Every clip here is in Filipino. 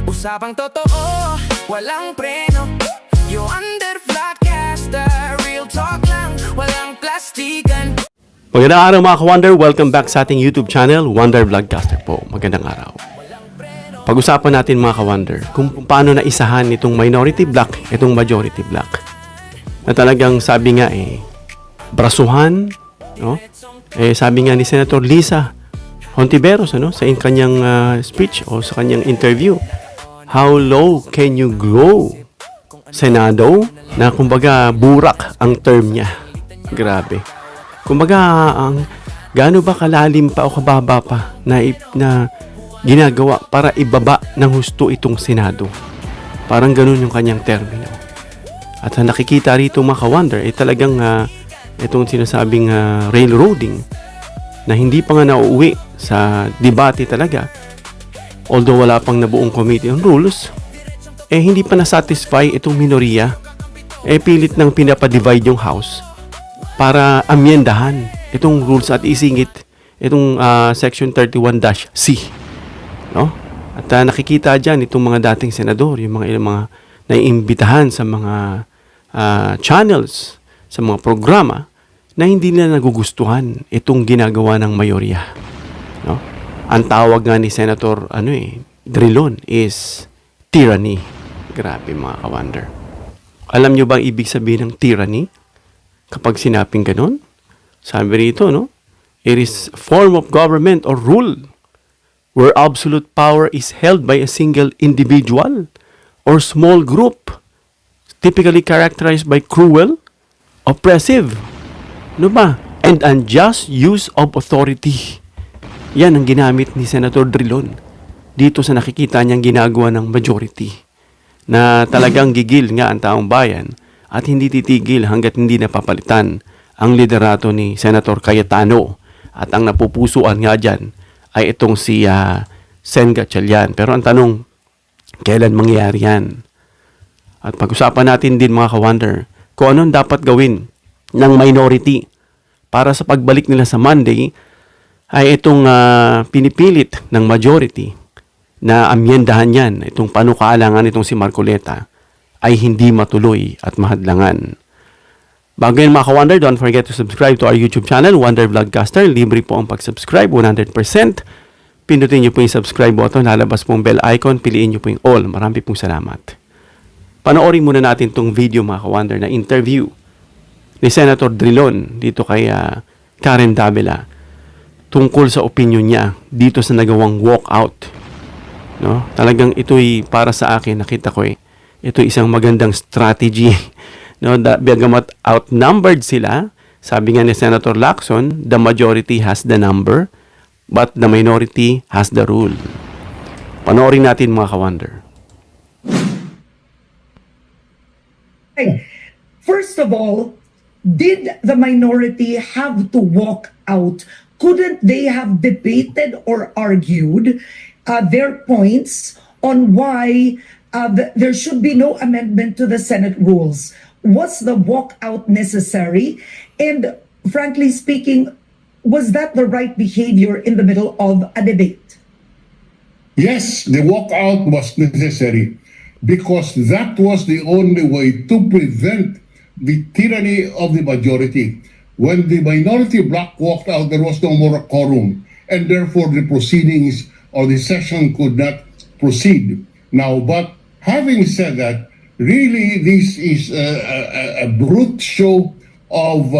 Usapang totoo, walang preno. You under vlogcaster, real talk lang, walang plastikan. Magandang araw mga ka-Wonder, welcome back sa ating YouTube channel, Wonder Vlogcaster po. Magandang araw. Pag-usapan natin mga ka-Wonder kung paano naisahan itong minority block, itong majority block. Na talagang sabi nga brasuhan, no? Sabi nga ni Senator Lisa Hontiveros sa kanyang speech o sa kanyang interview, how low can you go? Senado, na kumbaga burak ang term niya. Grabe. Kumbaga, gaano ba kalalim pa o kababa pa na ginagawa para ibaba ng husto itong Senado? Parang ganun yung kanyang termino. At nakikita rito mga ka-Wonder, talagang itong sinasabing railroading na hindi pa nga nauuwi sa debate talaga. Although wala pang nabuong committee on rules, hindi pa na-satisfy itong minoriya. Pilit nang pinapadivide yung House para amyendahan itong rules at isingit itong Section 31-C. No? At nakikita dyan itong mga dating senador, yung mga naiimbitahan sa mga channels, sa mga programa na hindi nila nagugustuhan itong ginagawa ng mayorya. No? Ang tawag nga ni Senator Drilon is tyranny. Grabe mga ka-Wonder. Alam nyo bang ibig sabihin ng tyranny? Kapag sinaping ganun, sabi rito, it is form of government or rule where absolute power is held by a single individual or small group, typically characterized by cruel, oppressive, and unjust use of authority. Yan ang ginamit ni Senator Drilon dito sa nakikita niyang ginagawa ng majority, na talagang gigil nga ang taong bayan at hindi titigil hanggat hindi napapalitan ang liderato ni Senator Cayetano. At ang napupusuan nga dyan ay itong si Sen Gatchalian. Pero ang tanong, kailan mangyayari yan? At pag-usapan natin din mga ka-Wonder kung anong dapat gawin ng minority para sa pagbalik nila sa Monday ay itong pinipilit ng majority na amyendahan yan, itong panukaalangan itong si Marcoleta, ay hindi matuloy at mahadlangan. Bago yan mga ka-Wonder, don't forget to subscribe to our YouTube channel, Wonder Vlogcaster. Libre po ang pag-subscribe, 100%. Pindutin nyo po yung subscribe button, lalabas pong bell icon, piliin nyo po yung all. Marami pong salamat. Panoorin muna natin itong video mga ka-Wonder na interview ni Senator Drilon dito kay Karen Davila tungkol sa opinion niya dito sa nagawang walkout. No? Talagang ito'y para sa akin, nakita ko ito'y isang magandang strategy. No? Bagamat outnumbered sila, sabi nga ni Senator Lacson, the majority has the number, but the minority has the rule. Panoorin natin mga ka-Wonder. First of all, did the minority have to walk out? Couldn't they have debated or argued their points on why there should be no amendment to the Senate rules? Was the walkout necessary? And frankly speaking, was that the right behavior in the middle of a debate? Yes, the walkout was necessary because that was the only way to prevent the tyranny of the majority. When the minority bloc walked out, there was no more quorum, and therefore the proceedings or the session could not proceed. Now, but having said that, really this is a brute show of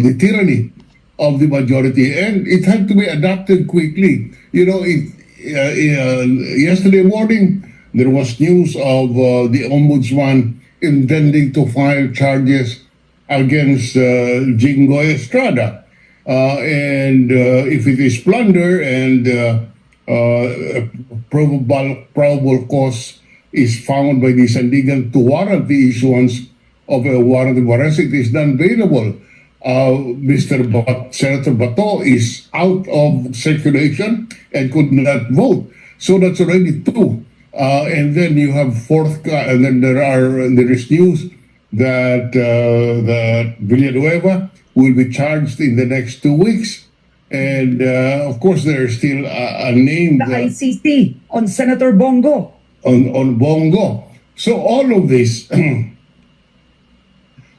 the tyranny of the majority, and it had to be adopted quickly. Yesterday morning, there was news of the ombudsman intending to file charges against Jinggoy Estrada. And if it is plunder and probable cause is found by the Sandigan to warrant the issuance of a warrant of arrest, it is not available. Senator Bato is out of circulation and could not vote. So that's already two. And then you have and then there is news that Villanueva will be charged in the next 2 weeks. And of course, there's still a name The ICC on Senator Bongo. on Bongo. So all of this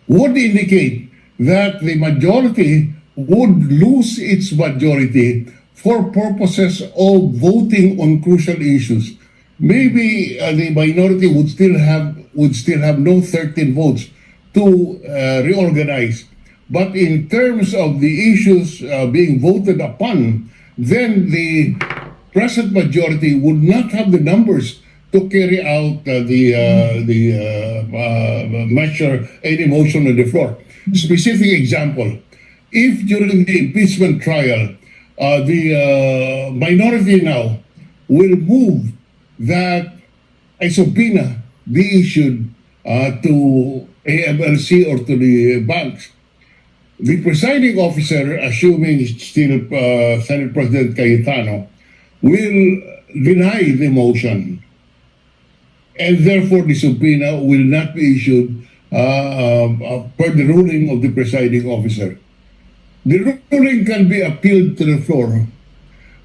would indicate that the majority would lose its majority for purposes of voting on crucial issues. Maybe the minority would still have no 13 votes to reorganize. But in terms of the issues being voted upon, then the present majority would not have the numbers to carry out the measure any motion on the floor. Specific example: if during the impeachment trial, the minority now will move that a subpoena be issued to AMLC or to the banks, the presiding officer, assuming it's still Senate President Cayetano, will deny the motion. And therefore, the subpoena will not be issued per the ruling of the presiding officer. The ruling can be appealed to the floor.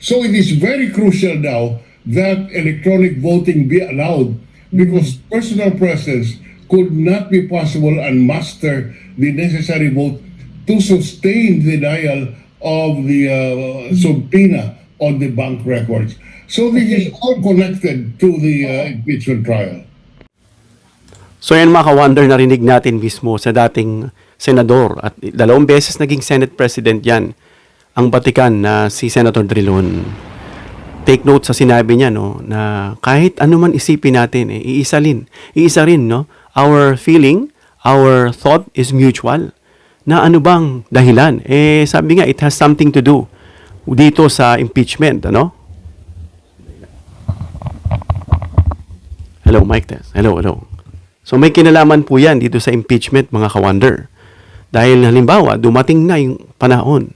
So it is very crucial now that electronic voting be allowed, because personal presence could not be possible and muster the necessary vote to sustain the denial of the subpoena on the bank records. So this is all connected to the impeachment trial. So yan mga ka-wonder, narinig natin mismo sa dating senador at 2 beses naging Senate President yan, ang Batikan na si Senator Drilon. Take note sa sinabi niya, no, na kahit ano man isipin natin, iisa rin, no, our feeling, our thought is mutual. Na ano bang dahilan? Sabi nga, it has something to do dito sa impeachment, ano? Hello, mic test. Hello. So may kinalaman po yan dito sa impeachment, mga ka-wonder. Dahil halimbawa, dumating na yung panahon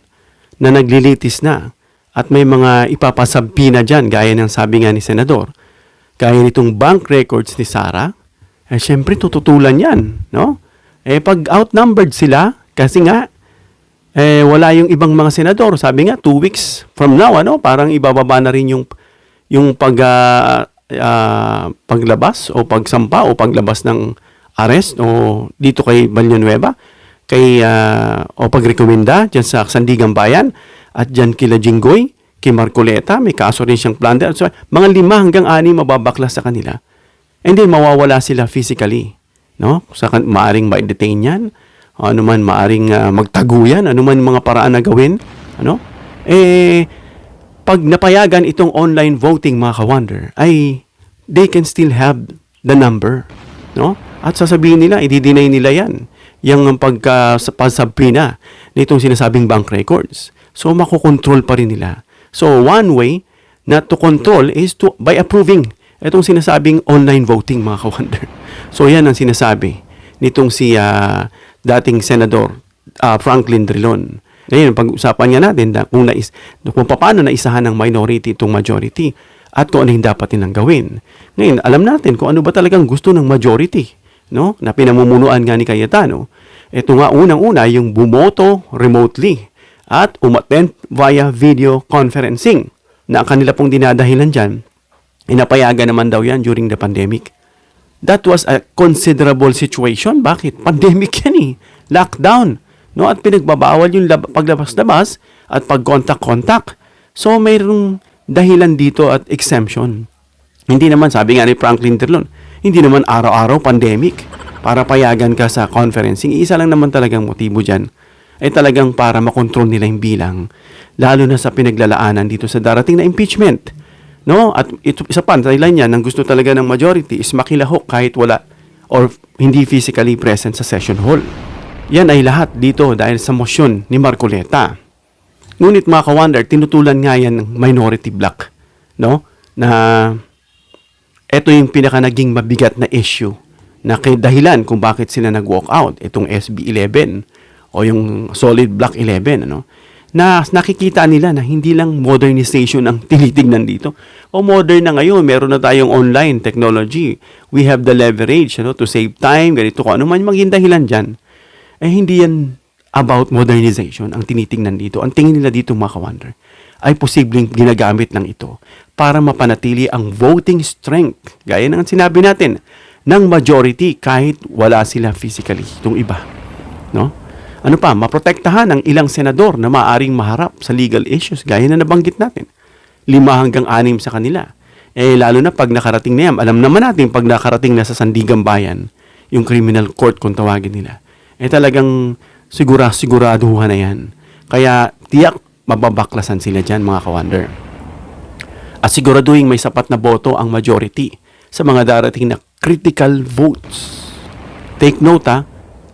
na naglilitis na at may mga ipapasabpina dyan, gaya ng sabi nga ni Senador, gaya nitong bank records ni Sara, syempre tututulan yan, no? Pag outnumbered sila, kasi nga, wala yung ibang mga senador. Sabi nga, 2 weeks from now, ano, parang ibababa na rin yung paglabas o pagsampa o paglabas ng arrest o dito kay Villanueva, o pagrekomenda dyan sa Sandigan Bayan at dyan kila Jinggoy, kay Marcoleta, may kaso rin siyang plunder. So, mga 5 hanggang 6 mababaklas sa kanila. And then, mawawala sila physically. No? Maaring ma-detain yan. Ano man maaring magtaguyan, ano man mga paraan na gawin, ano? Pag napayagan itong online voting, mga ka-wonder, ay they can still have the number, no? At sasabihin nila, i-deny nila yan, yung pagkasabpina nitong sinasabing bank records. So makokontrol pa rin nila. So one way not to control is by approving itong sinasabing online voting, mga ka-wonder. So yan ang sinasabi nitong si dating Senador Franklin Drilon. Ngayon, pag-usapan nga natin kung paano naisahan ng minority itong majority at kung ano yung dapat nilang gawin. Ngayon, alam natin kung ano ba talagang gusto ng majority, no? Na pinamumunuan nga ni Cayetano. Ito nga unang-una yung bumoto remotely at umattend via video conferencing na ang kanila pong dinadahilan dyan. Inapayagan naman daw yan during the pandemic. That was a considerable situation. Bakit? Pandemic yan eh. Lockdown. No? At pinagbabawal yung paglabas-labas at pag-contact-contact. So, mayroong dahilan dito at exemption. Hindi naman, sabi nga ni Franklin Drilon, hindi naman araw-araw pandemic para payagan ka sa conferencing. Isa lang naman talagang motibo dyan ay talagang para makontrol nila yung bilang. Lalo na sa pinaglalaanan dito sa darating na impeachment. No? At ito, isa pa, dahilan yan, ang gusto talaga ng majority is makilahok kahit wala or hindi physically present sa session hall. Yan ay lahat dito dahil sa motion ni Marcoleta. Ngunit mga ka-wonder, tinutulan nga yan ng minority bloc. No? Na ito yung pinaka naging mabigat na issue na dahilan kung bakit sila nag-walk out. Itong SB 11 o yung Solid Block 11. Ano? Na nakikita nila na hindi lang modernization ang tinitignan dito. O modern na ngayon, meron na tayong online technology. We have the leverage to save time, ganito ko. Ano man maging dahilan dyan, hindi yan about modernization ang tinitingnan dito. Ang tingin nila dito mga ka-wonder ay posibleng ginagamit lang ito para mapanatili ang voting strength. Gaya ng sinabi natin, ng majority kahit wala sila physically. Itong iba. No? Ano pa, maprotektahan ang ilang senador na maaring maharap sa legal issues. Gaya na nabanggit natin. 5 hanggang 6 sa kanila. Lalo na pag nakarating na yan. Alam naman natin pag nakarating na sa Sandigan Bayan, yung criminal court kung tawagin nila. Talagang siguraduhan na yan. Kaya tiyak mababaklasan sila dyan mga ka-wonder. At siguraduhin may sapat na boto ang majority sa mga darating na critical votes. Take note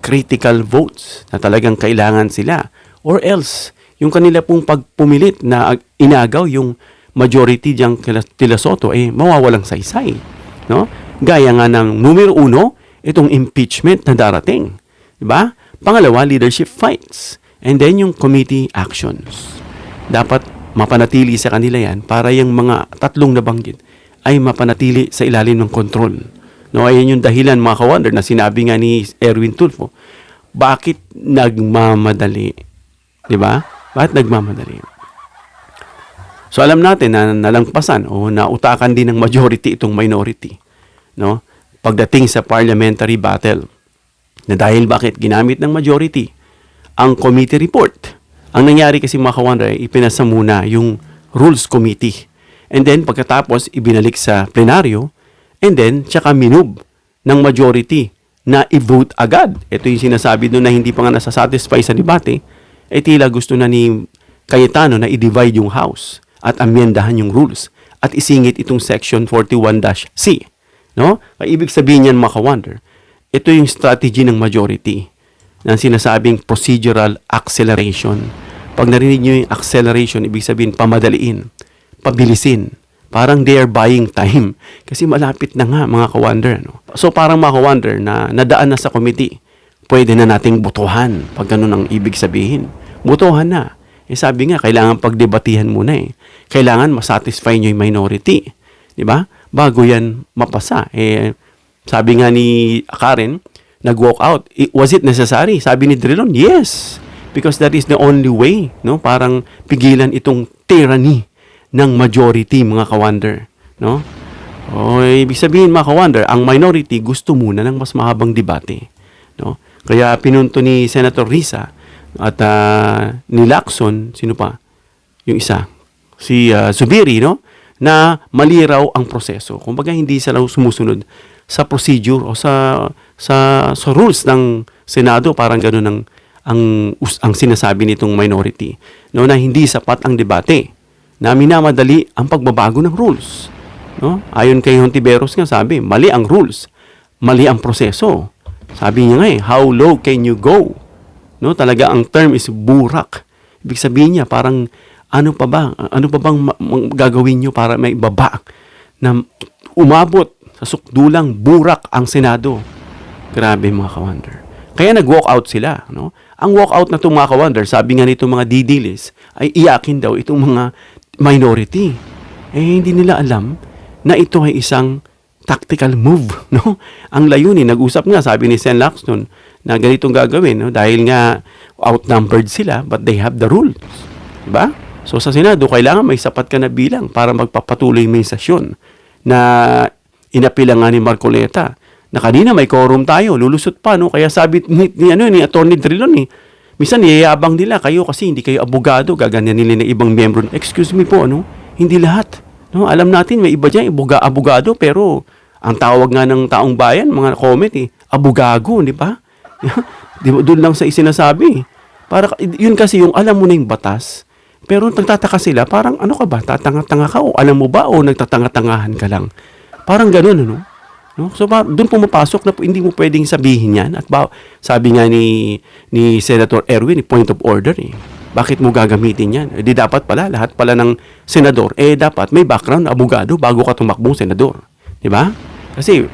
critical votes na talagang kailangan sila. Or else, yung kanila pong pagpumilit na inagaw yung majority diyang kila Soto, mawawalang saysay. No? Gaya nga ng numero 1, itong impeachment na darating. Diba? Pangalawa, leadership fights. And then yung committee actions. Dapat mapanatili sa kanila yan para yung mga tatlong nabanggit ay mapanatili sa ilalim ng kontrol. No, ayan yung dahilan mga ka-wonder na sinabi nga ni Erwin Tulfo. Bakit nagmamadali? Diba? Bakit nagmamadali? So alam natin na nalangpasan o nautakan din ng majority itong minority. No? Pagdating sa parliamentary battle. Na dahil bakit ginamit ng majority ang committee report. Ang nangyari kasi mga ka-wonder ay ipinasa muna yung Rules Committee. And then pagkatapos ibinalik sa plenaryo and then tsaka minub ng majority na i-vote agad. Ito yung sinasabi doon na hindi pa nga nasasatisfy sa debate. Tila gusto na ni Cayetano na i-divide yung House at amyendahan yung rules at isingit itong Section 41-C. No? Kaya ibig sabihin yan mga ka-wonder, ito yung strategy ng majority na sinasabing procedural acceleration. Pag narinig nyo yung acceleration, ibig sabihin pamadaliin, pabilisin. Parang they are buying time. Kasi malapit na nga mga ka-wonder. No? So parang mga ka-wonder na nadaan na sa committee, pwede na nating botohan pag ganun ang ibig sabihin. Botohan na. Sabi nga, kailangan pagdebatihan muna Kailangan masatisfy nyo yung minority. Diba? Bago yan mapasa. Sabi nga ni Karen, nag-walk out. Was it necessary? Sabi ni Drilon, yes. Because that is the only way. No? Parang pigilan itong tyranny ng majority, mga ka-wonder. No? Ibig sabihin, mga ka-wonder, ang minority gusto muna ng mas mahabang debate. No? Kaya pinunto ni Senator Risa at ni Lacson, sino pa? Yung isa. Si Zubiri, no? Na mali raw ang proseso. Kumbaga, hindi sila sumusunod sa procedure o sa rules ng Senado, parang gano'n ang sinasabi nitong minority, no, na hindi sapat ang debate, na minamadali ang pagbabago ng rules. No? Ayon kay Hontiveros nga sabi, mali ang rules, mali ang proseso. Sabi niya nga how low can you go? No, talaga ang term is burak. Ibig sabihin niya parang ano pa bang gagawin niyo para may baba na umabot sa sukdulang burak ang Senado. Grabe mga ka-wonder. Kaya nag-walk out sila, no? Ang walk out na itong mga ka-wonder, sabi nga nitong mga didilis, ay iyakin daw itong mga minority. Hindi nila alam na ito ay isang tactical move, no? Ang layunin, nag-usap nga, sabi ni Sen. Lacson, na ganitong gagawin, no? Dahil nga outnumbered sila, but they have the rules. Diba? So sa Senado, kailangan may sapat ka na bilang para magpapatuloy yung sesyon na inapila nga ni Marcoleta na kanina may quorum tayo, lulusot pa, no? Kaya sabi ni Attorney Drilon, minsan niyayabang nila kayo kasi hindi kayo abogado, gaganyan nila ng ibang miyembro. Excuse me po, no? Hindi lahat. No? Alam natin, may iba dyan, abogado, pero ang tawag nga ng taong bayan, mga comment, abogago, di ba? Doon lang sa isinasabi. Para, yun kasi yung alam mo na yung batas, pero nagtataka sila, parang ano ka ba, tatanga-tanga ka o alam mo ba o nagtatanga-tangahan ka lang? Parang ganun, ano? No? So, doon pumapasok na hindi mo pwedeng sabihin yan. At sabi nga ni Senator Erwin, point of order, bakit mo gagamitin yan? Di dapat pala, lahat pala ng senador, dapat may background na abogado bago ka tumakbong senador. Di ba? Kasi,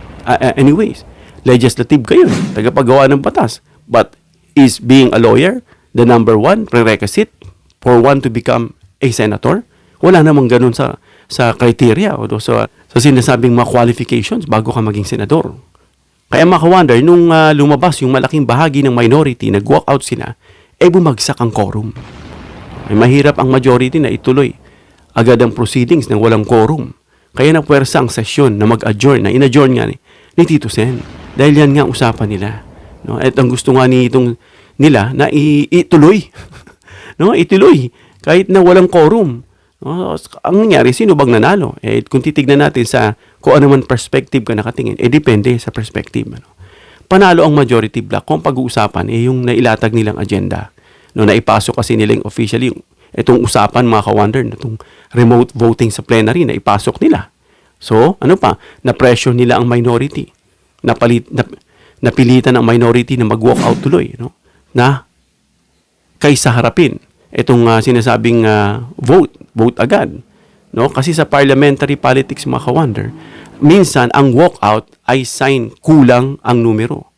anyways, legislative kayo, tagapagawa ng batas. But, is being a lawyer the number one prerequisite for one to become a senator? Wala namang ganun sa criteria o sa sinasabing mga qualifications bago ka maging senador. Kaya mga ka-wonder, nung lumabas yung malaking bahagi ng minority, nag-walk out sila, bumagsak ang quorum. Mahirap ang majority na ituloy agad ang proceedings ng walang quorum. Kaya napuwersa ang sesyon na mag-adjourn, na in-adjourn nga ni Tito Sen. Dahil yan nga usapan nila. No? At ang gusto nga nila na ituloy. No? Ituloy. Kahit na walang quorum. No? Ang nangyari, sino bang nanalo? Kung titignan natin sa kung ano man perspective ka nakatingin, depende sa perspective. Ano? Panalo ang majority block kung pag-uusapan yung nailatag nilang agenda. No, naipasok kasi nilang officially itong usapan, mga ka-wonder, na itong remote voting sa plenary na ipasok nila. So, ano pa? Na-pressure nila ang minority. Napilitan ang minority na mag-walk out tuloy. No? Na kaysa harapin itong sinasabing vote agad. No? Kasi sa parliamentary politics, mga ka-wonder, minsan ang walk out ay sign kulang ang numero.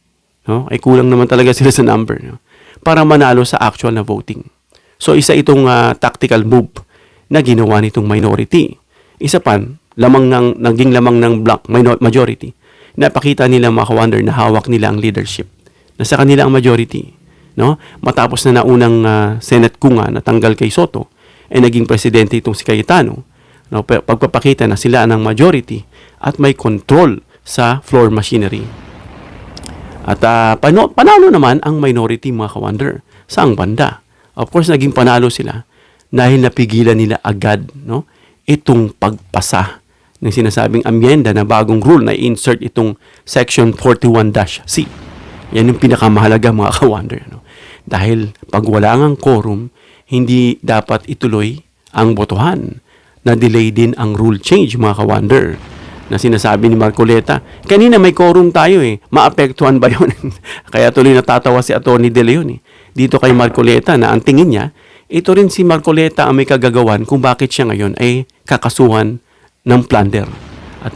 No? Ay kulang naman talaga sila sa number. No? Para manalo sa actual na voting. So, isa itong tactical move na ginawa nitong minority. Isa pa, naging lamang ng block majority. Napakita nila, mga ka-wonder, na hawak nila ang leadership. Nasa kanila ang majority. No? Matapos na naunang Senate Kunga na tanggal kay Soto, naging presidente itong si Cayetano. No? Pagpapakita na sila ng majority at may control sa floor machinery. At panalo naman ang minority, mga ka-wonder, sa ang banda. Of course, naging panalo sila dahil napigilan nila agad, no, itong pagpasa ng sinasabing amyenda na bagong rule na insert itong Section 41-C. Yan yung pinakamahalaga, mga ka-wonder. No? Dahil pag wala ngang quorum, hindi dapat ituloy ang botohan. Na-delay din ang rule change, mga ka-wonder, na sinasabi ni Marcoleta. Kanina may quorum tayo maapektuhan ba yun? Kaya tuloy natatawa si Atty. De Leon dito kay Marcoleta na ang tingin niya, ito rin si Marcoleta ang may kagagawan kung bakit siya ngayon ay kakasuhan ng plunder at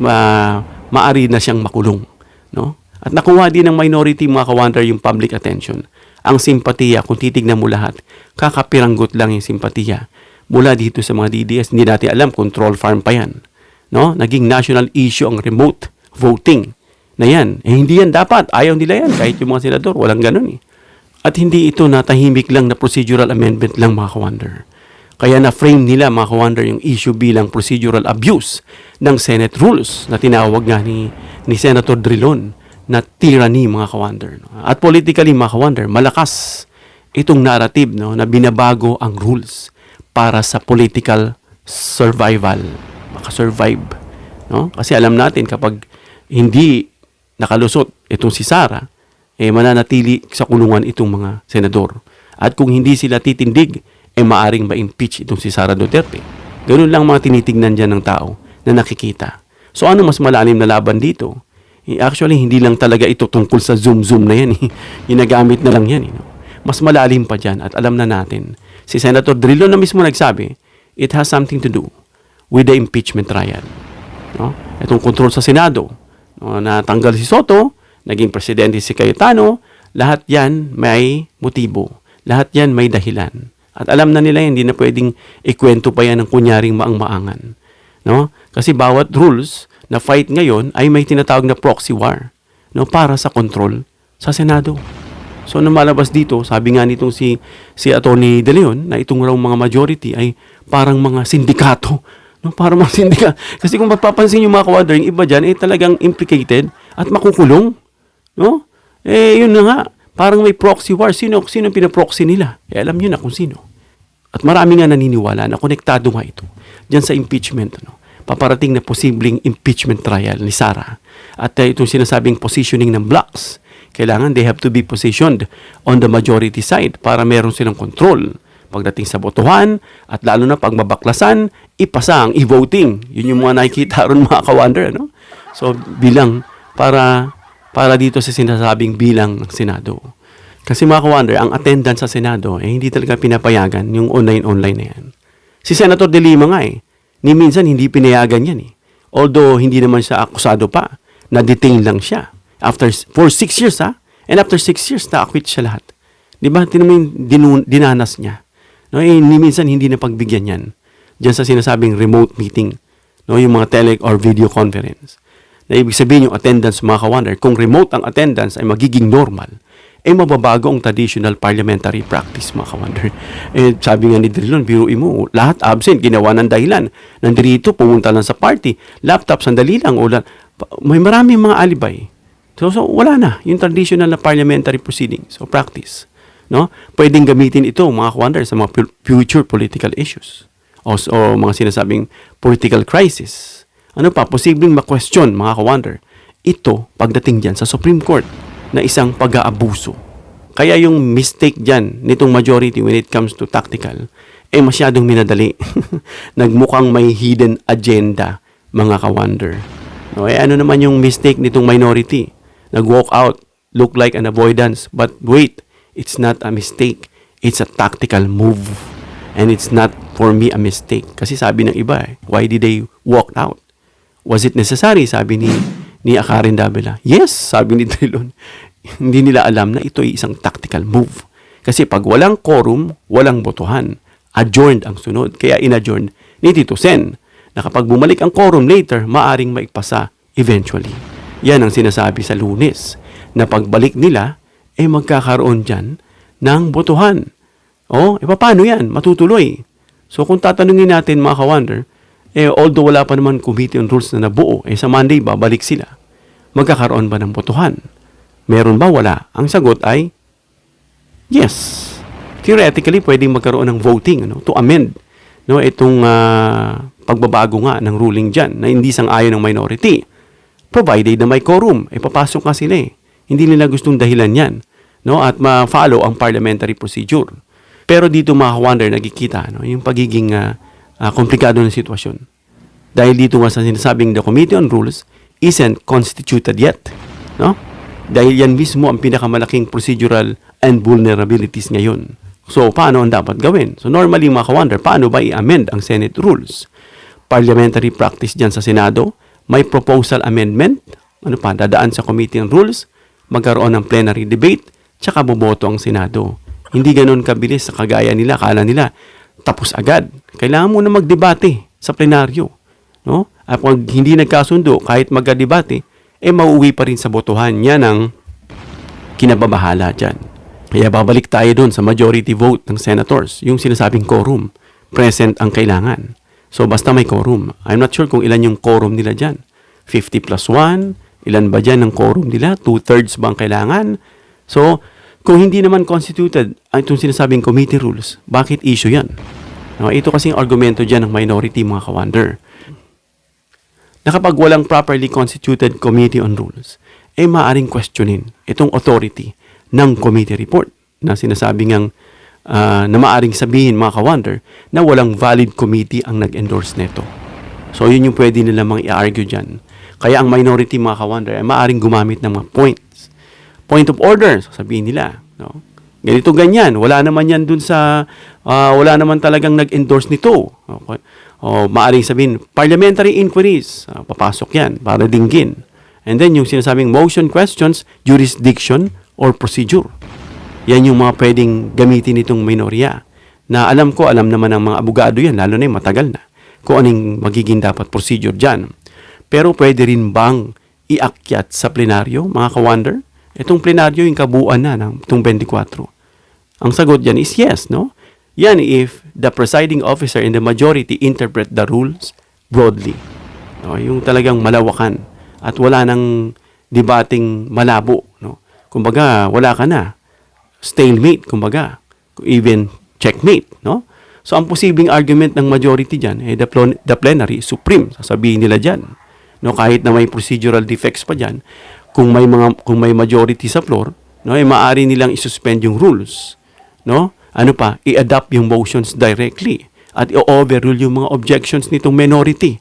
maari na siyang makulong. No? At nakuha din ng minority, mga ka-wonder, yung public attention. Ang simpatiya, kung titignan mo lahat, kakapiranggot lang yung simpatiya mula dito sa mga DDS. Hindi natin alam, control farm pa yan. No? Naging national issue ang remote voting na yan. Hindi yan dapat. Ayaw nila yan. Kahit yung mga senador, walang ganun At hindi ito natahimik lang na procedural amendment lang, mga ka-wonder. Kaya na-frame nila, mga ka-wonder, yung issue bilang procedural abuse ng Senate rules na tinawag nga ni Senator Drilon na tyranny, mga ka-wonder. At politically, mga ka-wonder, malakas itong narrative, no, na binabago ang rules para sa political survival. Makasurvive. No? Kasi alam natin, kapag hindi nakalusot itong si Sara, mananatili sa kulungan itong mga senador. At kung hindi sila titindig, maaring ma-impeach itong si Sara Duterte. Ganun lang mga tinitignan dyan ng tao na nakikita. So ano mas malalim na laban dito? Actually, hindi lang talaga ito tungkol sa Zoom na yan. Ginagamit na lang yan. Mas malalim pa dyan at alam na natin. Si Senator Drilon na mismo nagsabi, it has something to do with the impeachment trial. No? Itong kontrol sa Senado, no, natanggal si Soto, naging presidente si Cayetano, lahat yan may motibo. Lahat yan may dahilan. At alam na nila, hindi na pwedeng ikwento pa yan ng kunyaring maang-maangan. No? Kasi bawat rules na fight ngayon ay may tinatawag na proxy war, no, para sa control sa Senado. So, nung malabas dito, sabi nga nitong si Atty. De Leon, na itong raw mga majority ay parang mga sindikato. No, parang mga sindikato. Kasi kung mapapansin yung mga ka-wonder, yung iba dyan, talagang implicated at makukulong. No? Yun na nga. Parang may proxy war. Sino pinaproxy nila? Alam nyo na kung sino. At marami nga naniniwala na konektado nga ito dyan sa impeachment. No? Paparating na posibleng impeachment trial ni Sara. At itong sinasabing positioning ng blocks. Kailangan they have to be positioned on the majority side para meron silang control pagdating sa botohan at lalo na pag mabaklasan, ipasa ang e-voting. Yun yung mga nakikita ron, mga ka-wonder. No? So, bilang para dito sa sinasabing bilang ng Senado. Kasi mga ka-wonder, ang attendance sa Senado, hindi talaga pinapayagan yung online na yan. Si Senator De Lima nga ni minsan hindi pinayagan yan Although hindi naman siya akusado pa, na-detain lang siya. For 6 years and after 6 years, na-acquit siya lahat. Di ba? Dinanas niya. No, ni minsan hindi na pagbigyan yan. Diyan sa sinasabing remote meeting. No, yung mga tele or video conference. Na ibig sabihin yung attendance, mga ka-wonder, kung remote ang attendance ay magiging normal, mababago ang traditional parliamentary practice, mga ka-wonder. Sabi nga ni Drilon, biruin mo, lahat absent, ginawa ng dahilan. Nandito, pumunta lang sa party, laptop, sandali lang, may maraming mga alibay. So wala na yung traditional na parliamentary proceedings o practice. No? Pwedeng gamitin ito, mga ka-wonder, sa mga future political issues o mga sinasabing political crisis. Ano pa, posibleng ma-question, mga ka-wonder, ito pagdating dyan sa Supreme Court na isang pag-aabuso. Kaya yung mistake dyan nitong majority when it comes to tactical, masyadong minadali. Nagmukhang may hidden agenda, mga ka-wonder. No, ano naman yung mistake nitong minority? Nag-walk out, look like an avoidance. But wait, it's not a mistake. It's a tactical move. And it's not, for me, a mistake. Kasi sabi ng iba, why did they walk out? Was it necessary? Sabi ni Akarin Davila. Yes, sabi ni Drilon. Hindi nila alam na ito ay isang tactical move. Kasi pag walang quorum, walang botohan. Adjourned ang sunod. Kaya in-adjourned ni Tito Sen na kapag bumalik ang quorum later, maaring maipasa eventually. Yan ang sinasabi sa Lunes na pagbalik nila, magkakaroon dyan ng botohan. Paano yan? Matutuloy. So kung tatanungin natin, mga ka-wonder, although wala pa naman committee on rules na nabuo, sa Monday babalik sila. Magkakaroon ba ng botohan? Meron ba? Wala. Ang sagot ay yes. Theoretically, pwedeng magkaroon ng voting to amend itong pagbabago nga ng ruling dyan na hindi sang-ayon ng minority. Provided na may quorum, papasok nga sila Hindi nila gustong dahilan yan. At ma-follow ang parliamentary procedure. Pero dito, mga ka-wonder, nagkikita yung pagiging komplikado ng sitwasyon. Dahil dito nga sa sinasabing the Committee on Rules isn't constituted yet. Dahil yan mismo ang pinakamalaking procedural and vulnerabilities ngayon. So, paano ang dapat gawin? So, normally, mga ka-wonder, paano ba i-amend ang Senate rules? Parliamentary practice dyan sa Senado, may proposal amendment, dadaan sa Committee on Rules, magkaroon ng plenary debate, tsaka boboto ang Senado. Hindi ganun kabilis sa kagaya nila, akala nila, tapos agad. Kailangan mo na magdebate sa plenaryo. At pag hindi nagkasundo, kahit magkadebate, mauwi pa rin sa botohan. Yan ang kinababahala dyan. Kaya babalik tayo doon sa majority vote ng senators, yung sinasabing quorum. Present ang kailangan. So basta may quorum. I'm not sure kung ilan yung quorum nila dyan. 50 plus 1, ilan ba dyan ang quorum nila? 2/3 ba ang kailangan? So, kung hindi naman constituted itong sinasabing committee rules, bakit issue yan? Ito kasing argumento dyan ng minority, mga ka-wonder. Na kapag walang properly constituted committee on rules, maaring questionin itong authority ng committee report na sinasabi ngang na maaring sabihin, mga ka-wonder, na walang valid committee ang nag-endorse nito. So, yun yung pwede nila mga i-argue dyan. Kaya ang minority, mga ka-wonder, maaring gumamit ng mga points. Point of order, sabihin nila. Ganito, ganyan. Wala naman yan dun sa, wala naman talagang nag-endorse nito. Okay. Maaring sabihin, parliamentary inquiries. Papasok yan para dinggin. And then, yung sinasabing motion questions, jurisdiction, or procedure. Yan yung mga pwedeng gamitin nitong minorya. Na alam naman ng mga abogado yan, lalo na yung matagal na, kung anong magiging dapat procedure dyan. Pero pwede rin bang iakyat sa plenaryo, mga ka-wonder? Itong plenaryo yung kabuuan na ng itong 24. Ang sagot dyan is yes, no? Yan if the presiding officer in the majority interpret the rules broadly. Yung talagang malawakan at wala nang debating malabo, no? Kumbaga, wala ka na. Stalemate, kumbaga. Even checkmate, no? So, ang posibleng argument ng majority dyan, the plenary is supreme. Sasabihin nila dyan. No, kahit na may procedural defects pa dyan, kung may majority sa floor, no, maaari nilang isuspend yung rules. No? I-adapt yung motions directly at i-overrule yung mga objections nitong minority.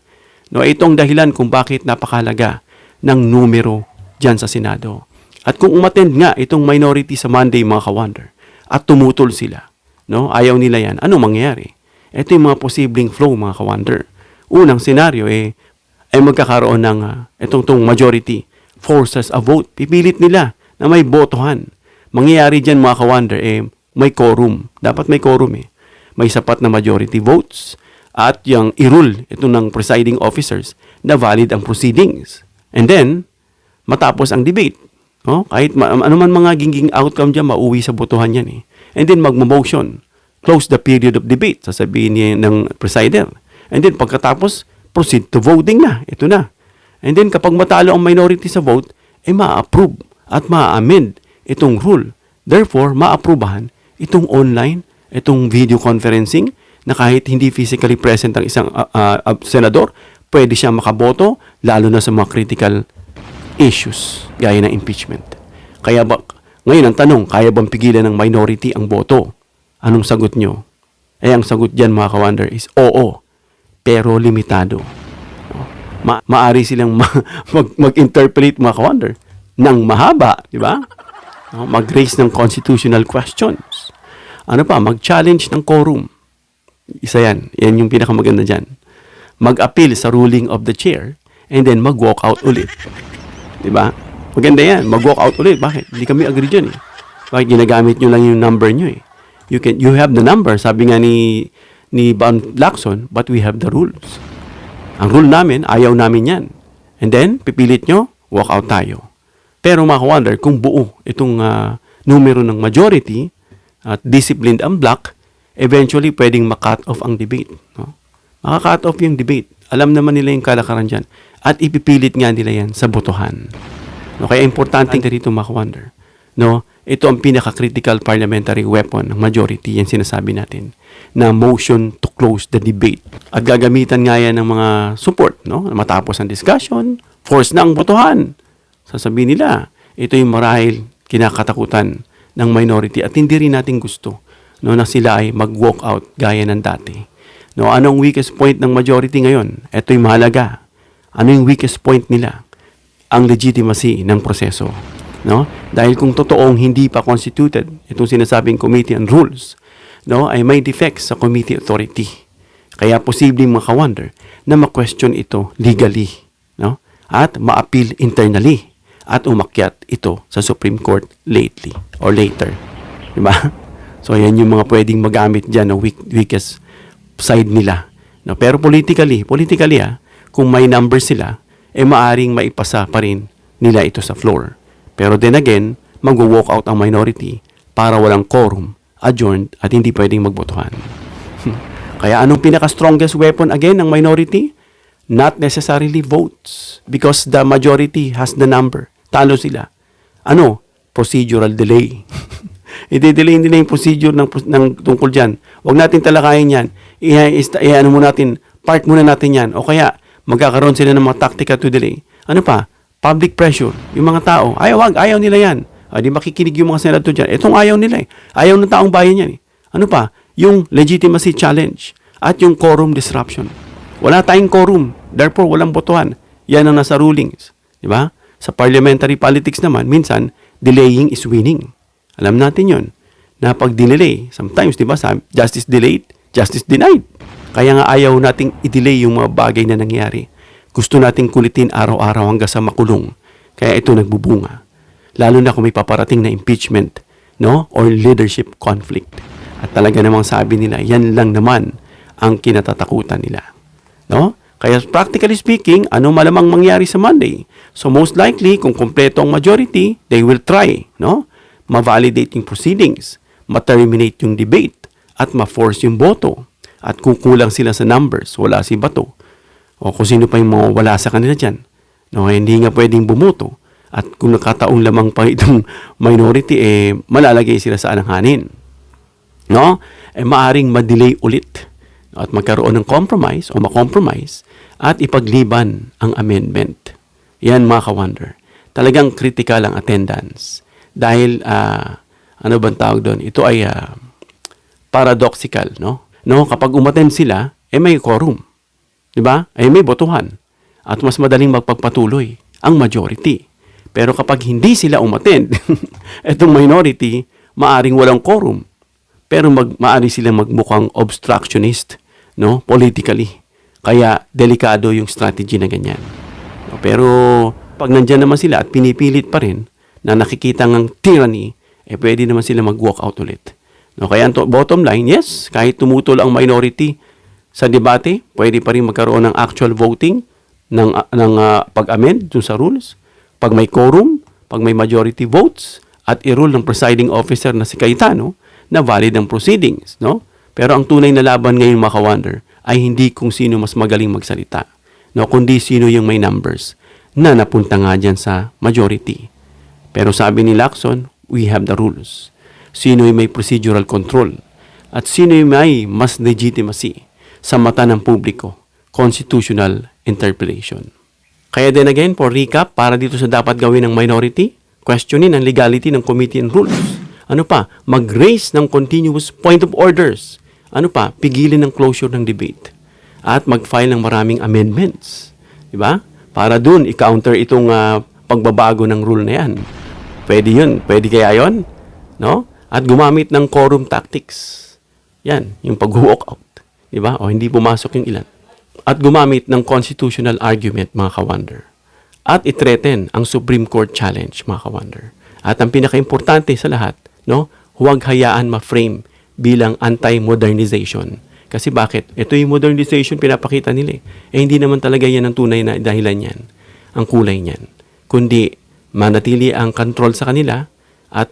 No, itong dahilan kung bakit napakahalaga ng numero dyan sa Senado. At kung umattend nga itong minority sa Monday, mga ka-wonder, at tumutol sila, no, ayaw nila yan, anong mangyayari? Ito yung mga posibleng flow, mga ka-wonder. Unang senaryo, ay magkakaroon ng itong majority forces a vote. Pipilit nila na may botohan. Mangyayari dyan, mga ka-wonder, may quorum. Dapat may quorum May sapat na majority votes at yung i-rule ito ng presiding officers na valid ang proceedings. And then, matapos ang debate, No? Kahit ano man mga ginging outcome dyan, mauwi sa botohan yan eh. And then magmo-motion. Close the period of debate, sasabihin niya ng presider. And then pagkatapos, proceed to voting na. Ito na. And then kapag matalo ang minority sa vote, ma-approve at ma-amend itong rule. Therefore, ma-approbahan itong online, itong video conferencing, na kahit hindi physically present ang isang senador, pwede siya makaboto, lalo na sa mga critical issues, gaya ng impeachment. Kaya ba, ngayon ang tanong, kaya bang pigilan ng minority ang boto? Anong sagot nyo? Ang sagot dyan mga ka-wonder is oo, pero limitado. Maari silang mag-interpolate mga ka-wonder ng mahaba, di ba? Mag-raise ng constitutional questions. Ano pa? Mag-challenge ng quorum. Isa yan. Yan yung pinakamaganda dyan. Mag-appeal sa ruling of the chair and then mag-walk out ulit. Di ba? Maganda yan. Mag-walk out ulit. Bakit? Hindi kami agree dyan eh. Bakit ginagamit nyo lang yung number nyo eh? You have the number, sabi nga ni Van Lacson, but we have the rules. Ang rule namin, ayaw namin yan. And then, pipilit nyo, walk out tayo. Pero mga ka-wonder, kung buo itong numero ng majority at disciplined ang block, eventually pwedeng ma-cut off ang debate. No? Maka-cut off yung debate. Alam naman nila yung kalakaran dyan. At ipipilit nga nila yan sa botohan. No? Kaya importante dito mga ka-wonder. No? Ito ang pinaka-critical parliamentary weapon ng majority, yan sinasabi natin, na motion to close the debate. At gagamitan nga yan ng mga support, no? Matapos ang discussion, force na ang botohan. Sasabihin nila, ito yung marahil kinakatakutan ng minority at hindi rin natin gusto, no, na sila ay mag-walk out gaya ng dati. No, anong weakest point ng majority ngayon? Ito yung mahalaga. Ano yung weakest point nila? Ang legitimacy ng proseso. No? Dahil kung totoong hindi pa constituted itong sinasabing Committee on Rules, no, ay may defects sa committee authority. Kaya posibleng maka-wonder na ma-question ito legally, no? At ma-appeal internally at umakyat ito sa Supreme Court lately or later. Diba? So, yan yung mga pwedeng magamit dyan na weakest side nila. No? Pero politically kung may number sila, maaring maipasa pa rin nila ito sa floor. Pero then again, mag-walk out ang minority para walang quorum, adjourned, at hindi pwedeng magbotohan. Kaya anong pinaka-strongest weapon again ng minority? Not necessarily votes because the majority has the number. Talo sila. Ano? Procedural delay. I-delay nila yung procedure ng tungkol dyan. Huwag natin talakayin yan. Ano mo natin, part muna natin yan. O kaya, magkakaroon sila ng mga tactica to delay. Ano pa? Public pressure. Yung mga tao, ayaw nila yan. Di makikinig yung mga senador dyan. Itong ayaw nila eh. Ayaw ng taong bayan yan eh. Ano pa? Yung legitimacy challenge at yung quorum disruption. Wala tayong quorum. Therefore, walang botohan. Yan ang nasa rulings. Diba? Sa parliamentary politics naman, minsan, delaying is winning. Alam natin yon na pag dinelay, sometimes, diba, justice delayed, justice denied. Kaya nga ayaw nating i-delay yung mga bagay na nangyari. Gusto nating kulitin araw-araw hanggang sa makulong. Kaya ito nagbubunga. Lalo na kung may paparating na impeachment, no? Or leadership conflict. At talaga namang sabi nila, yan lang naman ang kinatatakutan nila. No? Kaya practically speaking, ano malamang mangyari sa Monday? So most likely, kung kumpleto ang majority, they will try, no? Ma-validate yung proceedings, ma-terminate yung debate, at ma-force yung boto. At kung kulang sila sa numbers, wala si Bato, o kung sino pa yung mga wala sa kanila dyan, no, hindi nga pwedeng bumoto. At kung nakataong lamang pa itong minority, malalagay sila sa alanganin. No? Maaring ma-delay ulit at magkaroon ng compromise o ma-compromise at ipagliban ang amendment. Yan mga ka-wonder. Talagang critical ang attendance. Dahil, ano bang tawag doon? Ito ay paradoxical, no? No, kapag umattend sila, may quorum. Diba? May botohan. At mas madaling magpagpatuloy ang majority. Pero kapag hindi sila umattend, itong minority, maaring walang quorum. Pero maari silang magmukhang obstructionist, no? Politically. Kaya delikado yung strategy na ganyan. No? Pero pag nandyan naman sila at pinipilit pa rin na nakikita ng tyranny, pwede naman sila mag-walk out ulit. No? Kaya bottom line, yes, kahit tumutol ang minority sa debate, pwede pa rin magkaroon ng actual voting ng pag-amend dun sa rules. Pag may quorum, pag may majority votes at i-rule ng presiding officer na si Cayetano na valid ang proceedings, no? Pero ang tunay na laban ngayon, mga ka-wonder, ay hindi kung sino mas magaling magsalita, no? Kundi sino yung may numbers na napunta nga dyan sa majority. Pero sabi ni Lacson, we have the rules. Sino yung may procedural control at sino yung may mas legitimacy sa mata ng publiko, constitutional interpellation. Kaya din again, for recap, para dito sa dapat gawin ng minority, questionin ang legality ng committee and rules. Ano pa? Mag-raise ng continuous point of orders. Ano pa? Pigilin ng closure ng debate. At mag-file ng maraming amendments. Diba? Para dun, i-counter itong pagbabago ng rule na yan. Pwede yun. Pwede kaya yun? No? At gumamit ng quorum tactics. Yan, yung pag-walk out. Diba? O hindi pumasok yung ilan. At gumamit ng constitutional argument, mga ka-wonder. At i-threaten ang Supreme Court challenge, mga ka-wonder. At ang pinaka-importante sa lahat, no, huwag hayaan ma-frame bilang anti-modernization. Kasi bakit? Ito yung modernization pinapakita nila. Hindi naman talaga yan ang tunay na dahilan yan. Ang kulay niyan. Kundi manatili ang control sa kanila at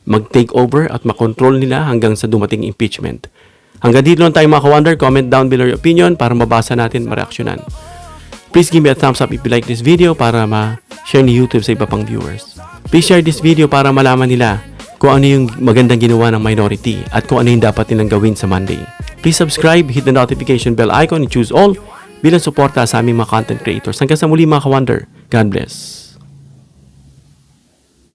mag-take over at makontrol nila hanggang sa dumating impeachment. Hanggang dito lang tayo, mga ka-wonder. Comment down below your opinion para mabasa natin, mareaksyonan. Please give me a thumbs up if you like this video para ma-share ni YouTube sa iba pang viewers. Please share this video para malaman nila kung ano yung magandang ginawa ng minority at kung ano yung dapat nilang gawin sa Monday. Please subscribe, hit the notification bell icon and choose all bilang suporta sa aming mga content creators. Hanggang sa muli, mga ka-wonder. God bless.